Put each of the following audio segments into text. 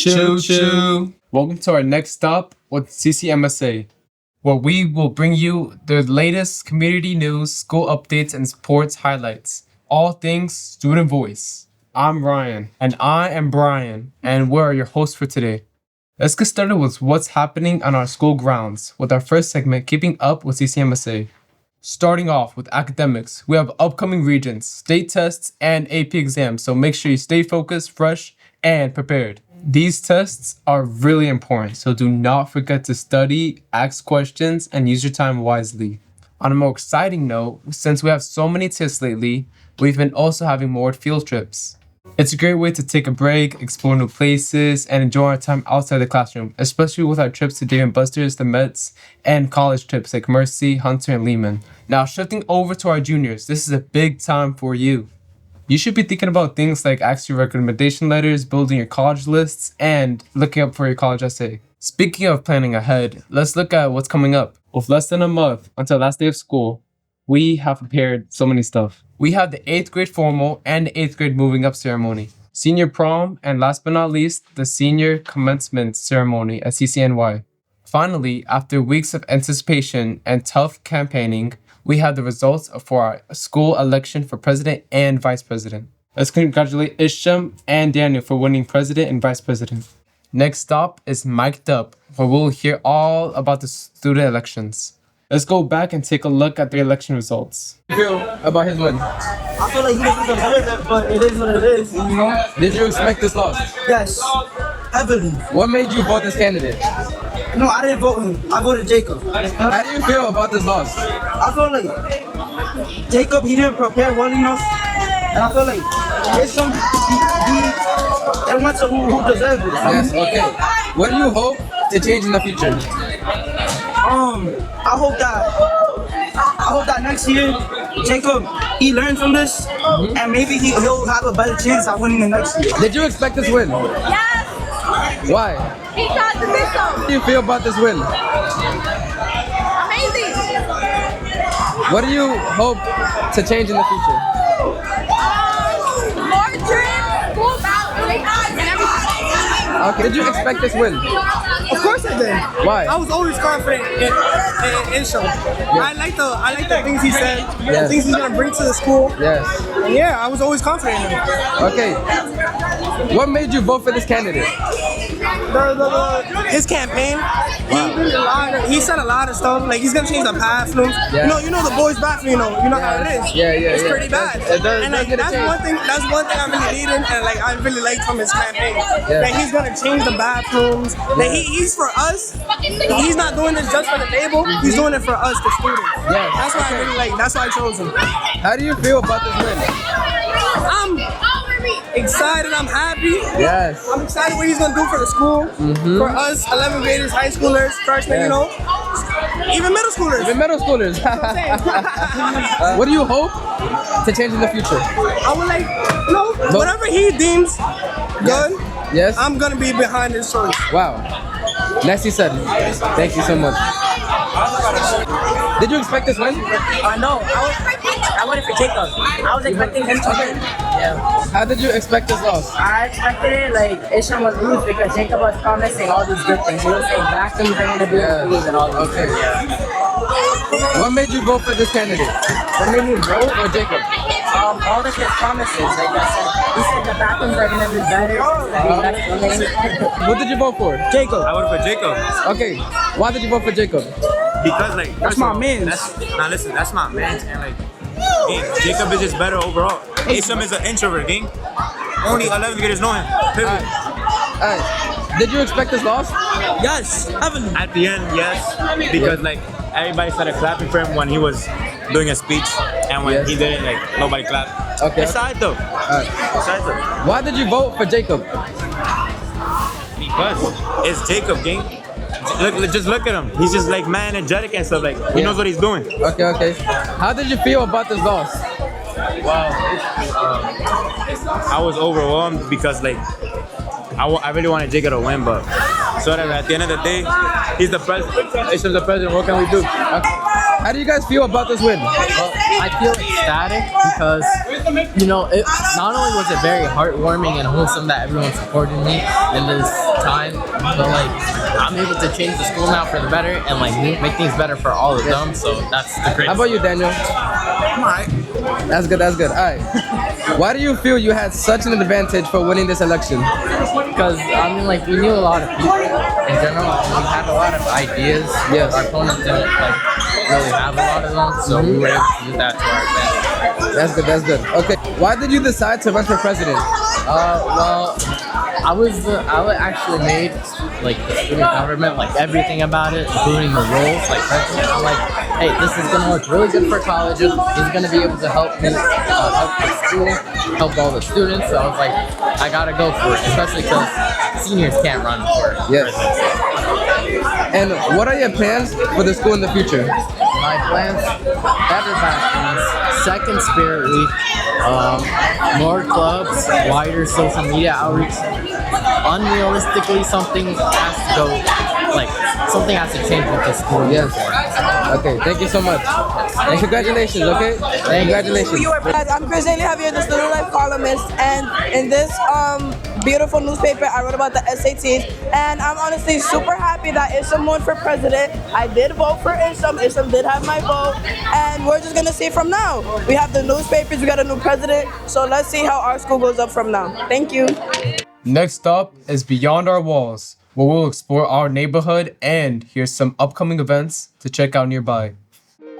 Choo choo. Welcome to our next stop with CCMSA, where we will bring you the latest community news, school updates, and sports highlights. All things student voice. I'm Ryan. And I am Brian, and we're your hosts for today. Let's get started with what's happening on our school grounds with our first segment, Keeping Up with CCMSA. Starting off with academics, we have upcoming Regents, state tests, and AP exams, so make sure you stay focused, fresh, and prepared. These tests are really important, so do not forget to study, ask questions, and use your time wisely. On a more exciting note, since we have so many tests lately, we've been also having more field trips. It's a great way to take a break, explore new places, and enjoy our time outside the classroom, especially with our trips to Dave & Buster's, the Mets, and college trips like Mercy, Hunter, and Lehman. Now, shifting over to our juniors, this is a big time for you. You should be thinking about things like asking your recommendation letters, building your college lists, and looking up for your college essay. Speaking of planning ahead, let's look at what's coming up. With less than a month until last day of school, we have prepared so many stuff. We have the 8th grade formal and the 8th grade moving up ceremony, senior prom, and last but not least, the senior commencement ceremony at CCNY. Finally, after weeks of anticipation and tough campaigning, we have the results for our school election for president and vice president. Let's congratulate Isham and Daniel for winning president and vice president. Next stop is Mic'd Up, where we'll hear all about the student elections. Let's go back and take a look at the election results. How do you feel about his win? I feel like he doesn't deserve it, but it is what it is, you know? Did you expect this loss? Yes, heavily. What made you vote this candidate? No, I didn't vote him. I voted Jacob. How do you feel about this loss? I feel like Jacob, he didn't prepare well enough. And I feel like there's some, he went to who deserves it. Yes, okay. What do you hope to change in the future? I hope that next year, Jacob, he learns from this, and maybe he'll have a better chance at winning the next year. Did you expect this win? Yes! Why? Because of this song. How do you feel about this win? Amazing! What do you hope to change in the future? More trips, school bathrooms, and everything. Okay. Did you expect this win? Of course I did. Why? I was always confident in Isham. I like the things he said, the things he's gonna bring to the school. Yes. And yeah, I was always confident in him. Okay. What made you vote for this candidate? His campaign, he said a lot of stuff. Like he's gonna change the bathrooms. Yeah. You know the boys' bathroom. You know how it is. Yeah. It's pretty bad. It does, and like that's one thing I really needed, and like I really liked from his campaign. That he's gonna change the bathrooms. That he's for us. He's not doing this just for the table. He's doing it for us, the students. Yeah. That's why I really like. That's why I chose him. How do you feel about this win? I'm excited. I'm happy. Yes. I'm excited what he's gonna do for the school, for us 11th graders, high schoolers, freshmen, you know, even middle schoolers. Even middle schoolers. What do you hope to change in the future? I would like, whatever he deems good, Yes. I'm gonna be behind his choice. Wow. Nicely said. Thank you so much. Did you expect this win? No, I voted for Jacob. I was expecting him to win. Yeah. How did you expect this loss? I expected it like Isham was lose because Jacob was promising all these good things. He was saying bathrooms are gonna be improved and all these things. Yeah. What made you vote for this candidate? What made me vote for Jacob? All of his promises, like I said. He said the bathrooms are gonna be better. Who did you vote for? Jacob. I voted for Jacob. Okay. Why did you vote for Jacob? Because like That's my man. Listen, that's my man, and like Jacob is just better overall. Isham is an introvert, gang. Only 11th graders know him. Period. Alright. Did you expect this loss? Yes, heavily. At the end, yes, because like everybody started clapping for him when he was doing a speech, and when he didn't, like nobody clapped. Okay. Aside though. Aside though. Why did you vote for Jacob? Because it's Jacob, gang. Just look at him. He's just like man energetic and stuff. Like he knows what he's doing. Okay. How did you feel about this loss? Wow. I was overwhelmed because like I really wanted Jacob to win, but so that at the end of the day, he's the president. Isham's the president. What can we do? How do you guys feel about this win? Well, I feel ecstatic because, you know, it not only was it very heartwarming and wholesome that everyone supported me in this time, but like I'm able to change the school now for the better and like make things better for all of them. So that's the great. How about you, Daniel? I'm alright. That's good. All right. Why do you feel you had such an advantage for winning this election? Because I mean, like we knew a lot of people in general. We had a lot of ideas. Yes. Our opponents didn't like really have a lot of them, so we were able to use that to our advantage. That's good. Okay. Why did you decide to run for president? Well, I actually made like the student government, like everything about it, including the roles, like president. I'm like, hey, this is gonna work really good for colleges. He's gonna be able to help me, help the school, help all the students. So I was like, I gotta go for it, especially because seniors can't run for Yes. president. And what are your plans for the school in the future? My plans, better bathrooms, second spirit week, more clubs, wider social media outreach. Unrealistically, something has to go, like, something has to change with the school. Yes. Okay, thank you so much. And congratulations, okay? Congratulations. I'm Chris Javier, the student life columnist, and in this beautiful newspaper, I wrote about the SATs, and I'm honestly super happy that Isham won for president. I did vote for Isham. Isham did have my vote, and we're just gonna see from now. We have the newspapers, we got a new president, so let's see how our school goes up from now. Thank you. Next up is Beyond Our Walls, where we'll explore our neighborhood and here's some upcoming events to check out nearby.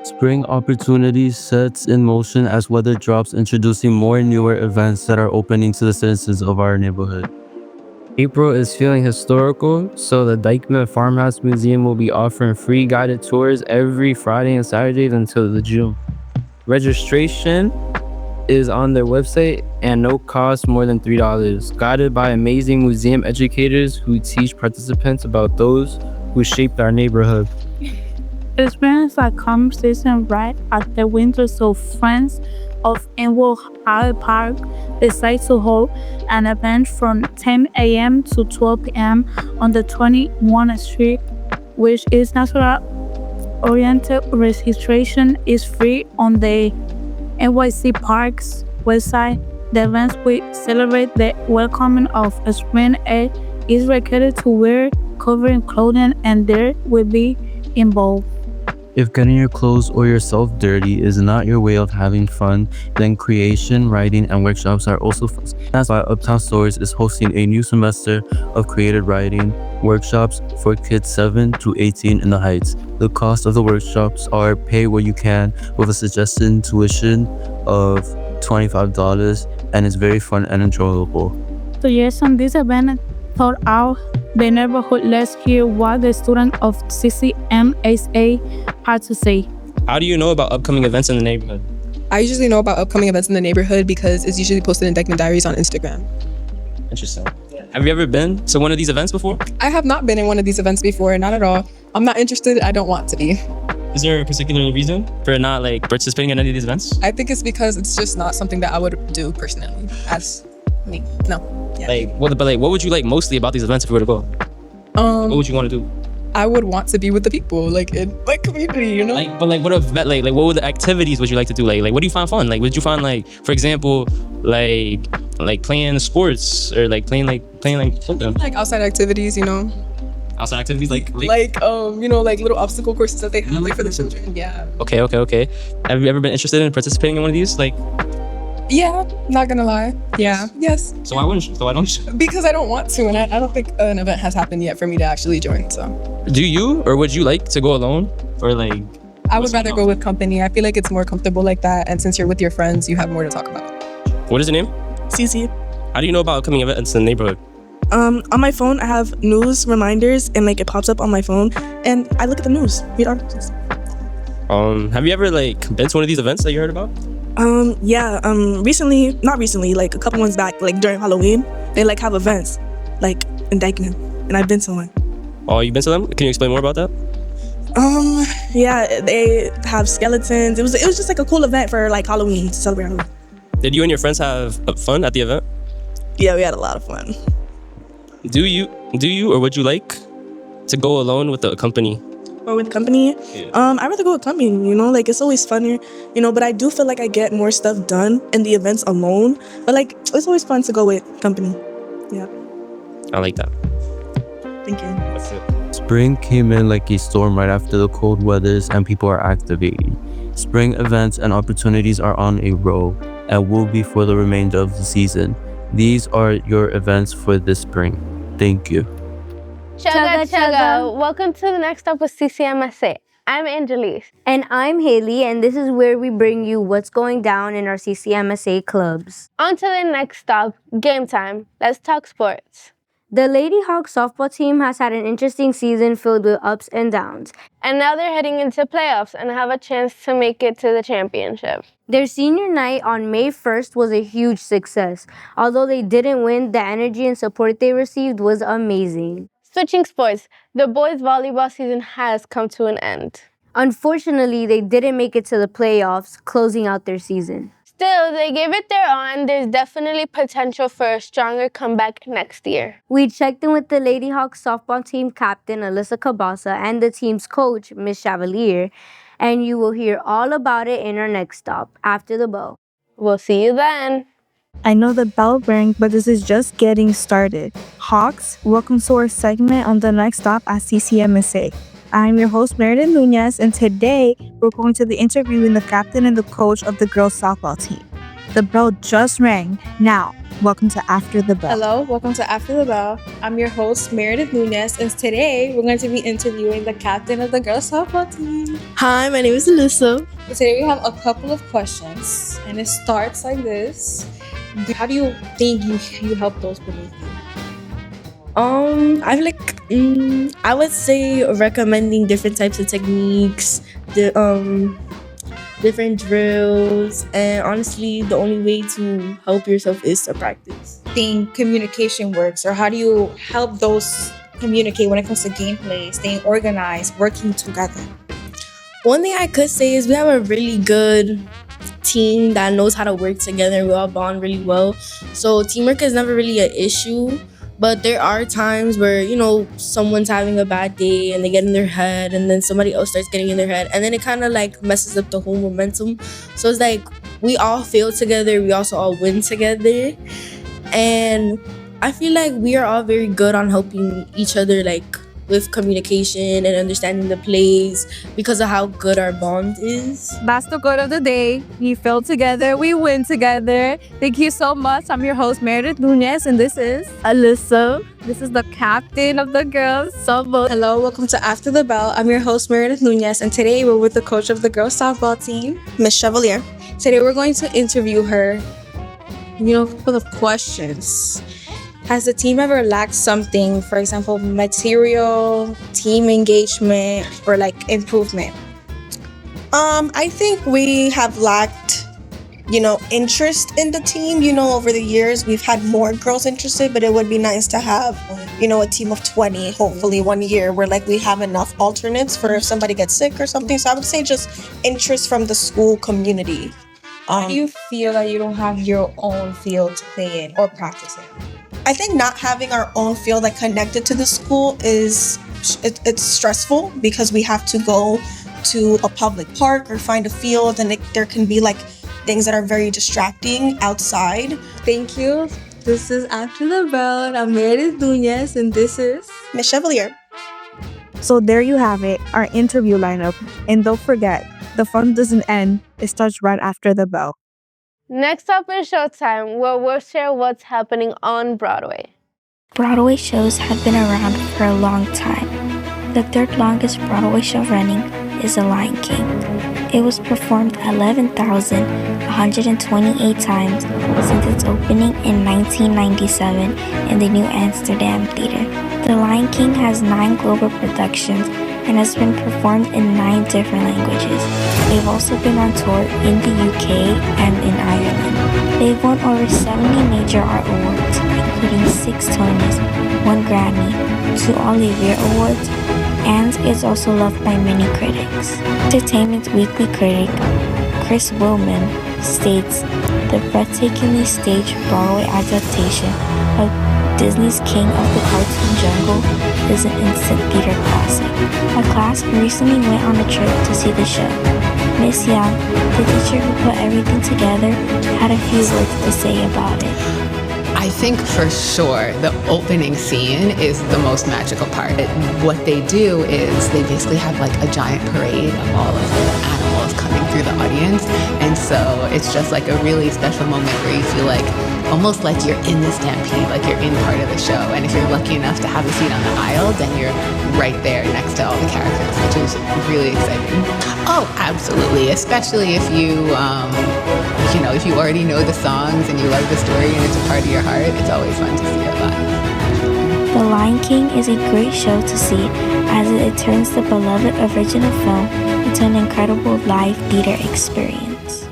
Spring opportunities sets in motion as weather drops, introducing more newer events that are opening to the citizens of our neighborhood. April is feeling historical, so the Dyckman Farmhouse Museum will be offering free guided tours every Friday and Saturday until the June. Registration is on their website and no cost more than $3, guided by amazing museum educators who teach participants about those who shaped our neighborhood. Experience a conversation right at the window so friends of Inwood Hyde Park decide to hold an event from 10 a.m. to 12 p.m. on the 21st Street, which is natural oriented. Registration is free on the NYC Parks website. The events will celebrate the welcoming of spring air is required to wear covering clothing and there will be involved. If getting your clothes or yourself dirty is not your way of having fun, then creation, writing, and workshops are also fun. That's why Uptown Stories is hosting a new semester of creative writing workshops for kids 7 to 18 in the Heights. The cost of the workshops are pay what you can with a suggested tuition of $25, and it's very fun and enjoyable. So yes, on this event thought out the neighborhood. Let's hear what the students of CCMSA had to say. How do you know about upcoming events in the neighborhood? I usually know about upcoming events in the neighborhood because it's usually posted in Dyckman Diaries on Instagram. Interesting. Have you ever been to one of these events before? I have not been in one of these events before, not at all. I'm not interested. I don't want to be. Is there a particular reason for not like participating in any of these events? I think it's because it's just not something that I would do personally as me. No. Yeah. What would you like mostly about these events if you were to go? What would you want to do? I would want to be with the people, like in my community, you know. What were the activities would you like to do? Like what do you find fun? Like, would you find like, for example, like playing sports or like playing something? Like outside activities, you know. Outside activities, like you know, like little obstacle courses that they have like for the children. Yeah. Okay. Have you ever been interested in participating in one of these? Like. Yeah, not gonna lie. Yeah, yes. So why don't you? Because I don't want to, and I don't think an event has happened yet for me to actually join, so. Do you, or would you like to go alone? Or like... I would rather go with company. I feel like it's more comfortable like that, and since you're with your friends, you have more to talk about. What is your name? CC. How do you know about upcoming events in the neighborhood? On my phone, I have news reminders, and like it pops up on my phone, and I look at the news, read articles. Have you ever like been to one of these events that you heard about? Not recently, like a couple months back, like during Halloween, they like have events, like in Dyckman, and I've been to one. Oh, you've been to them? Can you explain more about that? Yeah, they have skeletons. It was just like a cool event for like Halloween, to celebrate Halloween. Did you and your friends have fun at the event? Yeah, we had a lot of fun. Do you, or would you like to go alone with the company? or with company. I'd rather go with company, like it's always funner, but I do feel like I get more stuff done in the events alone. But like it's always fun to go with company. Yeah. I like that. Thank you. That's it. Spring came in like a storm right after the cold weathers and people are activating. Spring events and opportunities are on a roll and will be for the remainder of the season. These are your events for this spring. Thank you. Chugga chugga. Welcome to the next stop with CCMSA. I'm Angelise. And I'm Haley, and this is where we bring you what's going down in our CCMSA clubs. On to the next stop, game time. Let's talk sports. The Lady Hawks softball team has had an interesting season filled with ups and downs. And now they're heading into playoffs and have a chance to make it to the championship. Their senior night on May 1st was a huge success. Although they didn't win, the energy and support they received was amazing. Switching sports, the boys' volleyball season has come to an end. Unfortunately, they didn't make it to the playoffs, closing out their season. Still, they gave it their all, and there's definitely potential for a stronger comeback next year. We checked in with the Lady Hawks softball team captain, Alyssa Cabasa, and the team's coach, Ms. Chevalier, and you will hear all about it in our next stop, After the Bell. We'll see you then. I know the bell rang, but this is just getting started. Hawks, welcome to our segment on the next stop at CCMSA. I'm your host, Meredith Nunez, and today we're going to be interviewing the captain and the coach of the girls' softball team. The bell just rang. Now, welcome to After the Bell. Hello, welcome to After the Bell. I'm your host, Meredith Nunez, and today we're going to be interviewing the captain of the girls' softball team. Hi, my name is Alyssa. So today we have a couple of questions, and it starts like this. How do you think you help those beneath you? I would say recommending different types of techniques, different drills, and honestly, the only way to help yourself is to practice. Think communication works, or how do you help those communicate when it comes to gameplay, staying organized, working together? One thing I could say is we have a really good team that knows how to work together. We all bond really well. So teamwork is never really an issue. But there are times where, someone's having a bad day and they get in their head and then somebody else starts getting in their head. And then it kind of like messes up the whole momentum. So it's like we all fail together. We also all win together. And I feel like we are all very good on helping each other with communication and understanding the plays because of how good our bond is. That's the quote of the day. We fail together, we win together. Thank you so much. I'm your host, Meredith Nunez, and this is Alyssa. This is the captain of the girls' softball. Hello, welcome to After the Bell. I'm your host, Meredith Nunez, and today we're with the coach of the girls' softball team, Ms. Chevalier. Today we're going to interview her, full of questions. Has the team ever lacked something, for example, material, team engagement, or improvement? I think we have lacked, interest in the team. Over the years, we've had more girls interested, but it would be nice to have, a team of 20, hopefully 1 year where we have enough alternates for if somebody gets sick or something. So I would say just interest from the school community. Do you feel that you don't have your own field to play in or practice in? I think not having our own field connected to the school it's stressful because we have to go to a public park or find a field, and there can be things that are very distracting outside. Thank you. This is After the Bell, and I'm Meredith Nunez, and this is Ms. Chevalier. So there you have it, our interview lineup. And don't forget, the fun doesn't end. It starts right after the bell. Next up is Showtime, where we'll share what's happening on Broadway. Broadway shows have been around for a long time. The third longest Broadway show running is The Lion King. It was performed 11,128 times since its opening in 1997 in the New Amsterdam Theater. The Lion King has 9 global productions and has been performed in 9 different languages. They've also been on tour in the UK and in Ireland. They've won over 70 major art awards, including 6 Tonys, 1 Grammy, 2 Olivier Awards, and is also loved by many critics. Entertainment Weekly critic Chris Willman states, the breathtakingly staged Broadway adaptation of Disney's King of the Cartoon Jungle is an instant theater classic. My class recently went on a trip to see the show. Miss Young, the teacher who put everything together, had a few words to say about it. I think for sure the opening scene is the most magical part. What they do is they basically have like a giant parade of all of the animals coming through the audience. And so it's just like a really special moment where you feel like almost like you're in the stampede, like you're in part of the show. And if you're lucky enough to have a seat on the aisle, then you're right there next to all the characters, which is really exciting. Oh, absolutely. Especially if if you already know the songs and you love the story and it's a part of your heart, it's always fun to see it live. The Lion King is a great show to see as it turns the beloved original film into an incredible live theater experience.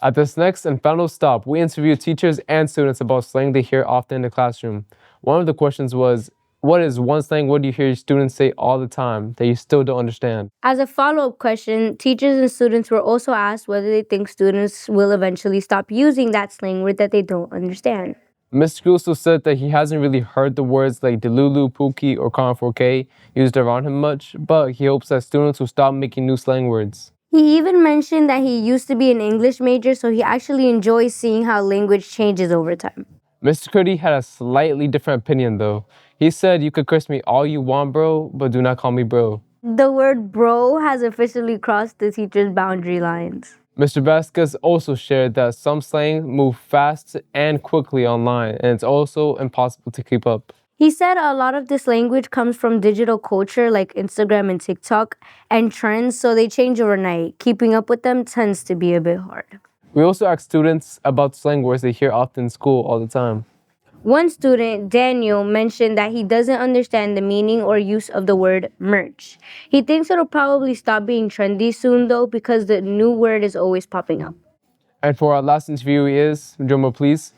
At this next and final stop, we interviewed teachers and students about slang they hear often in the classroom. One of the questions was, what is one slang word you hear your students say all the time that you still don't understand? As a follow-up question, teachers and students were also asked whether they think students will eventually stop using that slang word that they don't understand. Mr. Gusto said that he hasn't really heard the words like Delulu, Pookie, or Con 4K used around him much, but he hopes that students will stop making new slang words. He even mentioned that he used to be an English major, so he actually enjoys seeing how language changes over time. Mr. Cuddy had a slightly different opinion though. He said, you could curse me all you want, bro, but do not call me bro. The word bro has officially crossed the teacher's boundary lines. Mr. Vasquez also shared that some slang move fast and quickly online, and it's also impossible to keep up. He said a lot of this language comes from digital culture like Instagram and TikTok and trends, so they change overnight. Keeping up with them tends to be a bit hard. We also asked students about slang words they hear often in school all the time. One student, Daniel, mentioned that he doesn't understand the meaning or use of the word merch. He thinks it'll probably stop being trendy soon though because the new word is always popping up. And for our last interviewee is, drummer please,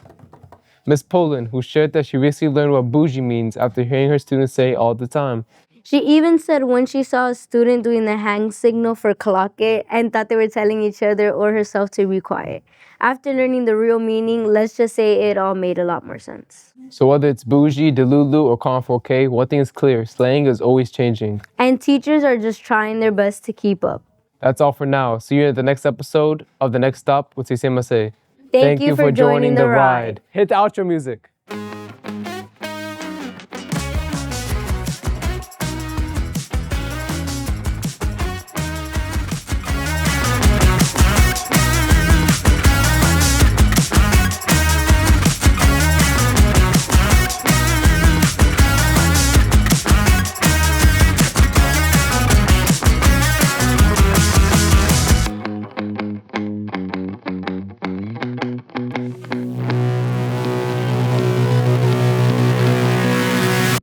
Miss Poland, who shared that she recently learned what bougie means after hearing her students say it all the time. She even said when she saw a student doing the hang signal for clock it and thought they were telling each other or herself to be quiet. After learning the real meaning, let's just say it all made a lot more sense. So whether it's bougie, Delulu, or Con 4K, one thing is clear, slang is always changing. And teachers are just trying their best to keep up. That's all for now. See you at the next episode of The Next Stop with CCMSA. Thank you for joining the ride. Hit the outro music.